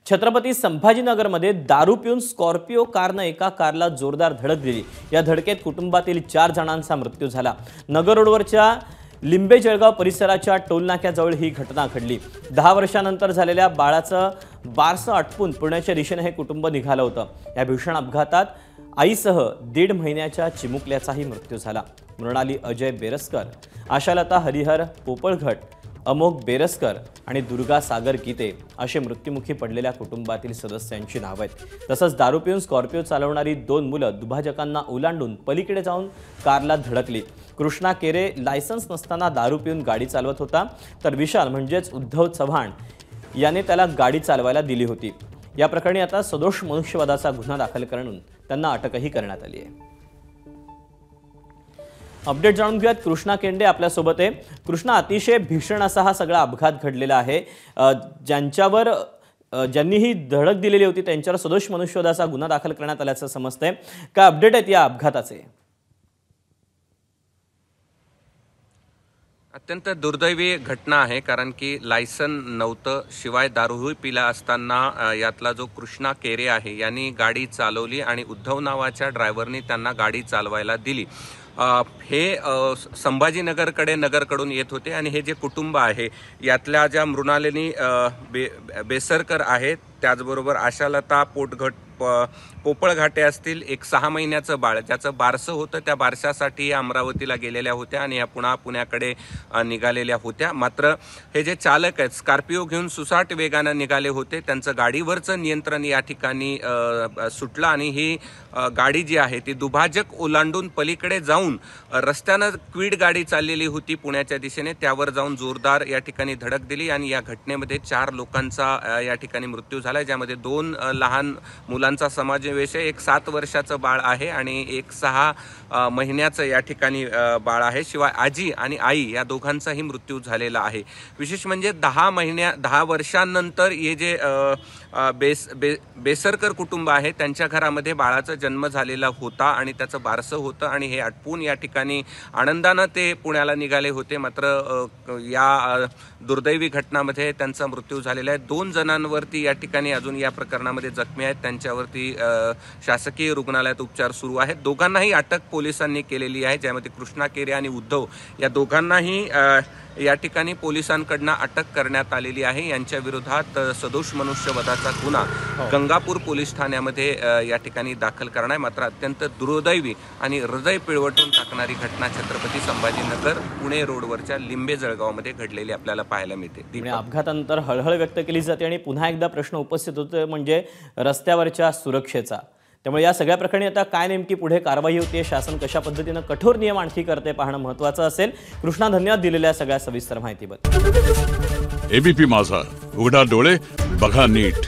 छत्रपती संभाजीनगरमध्ये दारू पिऊन स्कॉर्पिओ कारने एका कारला जोरदार धडक दिली। या धडकेत कुटुंबातील 4 जणांचा मृत्यू झाला। नगर रोडवरच्या लिंबे जळगाव परिसराच्या टोलनाक्याजवळ ही घटना घडली। 10 वर्षांनंतर झालेल्या बाळाचं बारसं आटपून पुण्याच्या दिशेने हे कुटुंब निघालं होतं। या भीषण अपघातात आईसह 1.5 महिन्याच्या चिमुकल्याचाही मृत्यू झाला। मृणाली अजय बेरस्कर, आशालता हरिहर पोपळघट, अमोघ बेरस्कर आणि दुर्गा सागर गीते असे मृत्युमुखी पडलेल्या कुटुंबातील सदस्यांची नावे आहेत। तसंच दारू पिऊन स्कॉर्पिओ चालवणारी 2 मुलं दुभाजकांना ओलांडून पलीकडे जाऊन कारला धडकली। कृष्णा केरे लायसन्स नसताना दारू पिऊन गाडी चालवत होता, तर विशाल म्हणजेच उद्धव चव्हाण याने त्याला गाडी चालवायला दिली होती। या प्रकरणी आता सदोष मनुष्यवधाचा गुन्हा दाखल करून त्यांना अटकही करण्यात आली आहे। अपडेट जाणून घेऊयात। कृष्णा केंडे आपल्या सोबत आहे। कृष्णा, अतिशय भीषण असा हा सगळा अपघात घडलेला आहे। ज्यांनी ही धडक दिलेली होती त्यांच्यावर सदोष मनुष्यवधाचा गुन्हा दाखल करण्यात आल्याचं समजतंय। काय अपडेट आहेत या अपघाताचे? अत्यंत दुर्दैवी घटना आहे, कारण की लायसन नव्हतं, शिवाय दारूही पिला असताना यातला जो कृष्णा केरे आहे यांनी गाडी चालवली आणि उद्धव नावाच्या ड्रायव्हरनी त्यांना गाडी चालवायला दिली। हे संभाजीनगरकडे नगरकडून येत होते आणि हे जे कुटुंब आहे यातल्या ज्या मृणालिनी बेसरकर आहेत, त्याचबरोबर आशालता पोपळघाटे असतील, एक 6 महिन्याचं बाळ ज्याचं बारसं होतं, त्या बारशासाठी अमरावतीला गेलेल्या होत्या आणि या पुण्याकडे निघालेल्या होत्या। मात्र हे जे चालक आहेत स्कॉर्पिओ घेऊन सुसाट वेगानं निघाले होते, त्यांचं गाडीवरचं नियंत्रण या ठिकाणी सुटलं आणि ही गाडी जी आहे ती दुभाजक ओलांडून पलीकडे जाऊन रस्त्यानं क्वीड गाडी चाललेली होती पुण्याच्या दिशेने, त्यावर जाऊन जोरदार या ठिकाणी धडक दिली आणि या घटनेमध्ये 4 लोकांचा या ठिकाणी मृत्यू झाला, ज्यामध्ये 2 लहान मुलांचा समावेश आहे। एक 7 वर्षाचं बाळ आहे आणि एक 6 महिन्याचं या ठिकाणी बाळ आहे। शिवाय आजी आणि आई या दोघांचाही मृत्यू झालेला आहे। विशेष म्हणजे 10 वर्षांनंतर हे जे बेसरकर कुटुंब आहे त्यांच्या घरामध्ये बाळाचा जन्म झालेला होता आणि त्याचं बारसं होतं आणि हे आटपून या ठिकाणी आनंदानं ते पुण्याला निघाले होते। मात्र या दुर्दैवी घटनामध्ये त्यांचा मृत्यू झालेला आहे। 2 जणांवरती या ठिकाणी अजून या प्रकरणामध्ये जखमी आहेत, त्यांच्यावरती शासकीय रुग्णालयात उपचार सुरू आहेत। दोघांनाही अटक पोलिसांनी केलेली आहे, ज्यामध्ये कृष्णा केरे आणि उद्धव या दोघांनाही या ठिकाणी पोलिसांकडून अटक करण्यात आलेली आहे। यांच्या विरोधात सदोष मनुष्यवधाचा गुन्हा गंगापूर पोलीस ठाण्यामध्ये या ठिकाणी दाखल करणार आहे। मात्र अत्यंत दुर्दैवी आणि हृदय पिळवटून टाकणारी घटना छत्रपती संभाजीनगर पुणे रोडवरच्या लिंबे जळगावमध्ये घडलेली आपल्याला पाहायला मिळते। अपघातानंतर हळहळ व्यक्त केली जाते आणि पुन्हा एकदा प्रश्न उपस्थित होतो म्हणजे रस्त्यावरच्या सुरक्षेचा। त्यामुळे या सगळ्या प्रकरणी आता काय नेमकी पुढे कारवाई होते, शासन कशा पद्धतीने कठोर नियम आणखी करते पाहणं महत्त्वाचं असेल। कृष्णा, धन्यवाद दिलेल्या सगळ्या सविस्तर माहितीबद्दल। एबीपी माझा, उघडा डोळे बघा नीट।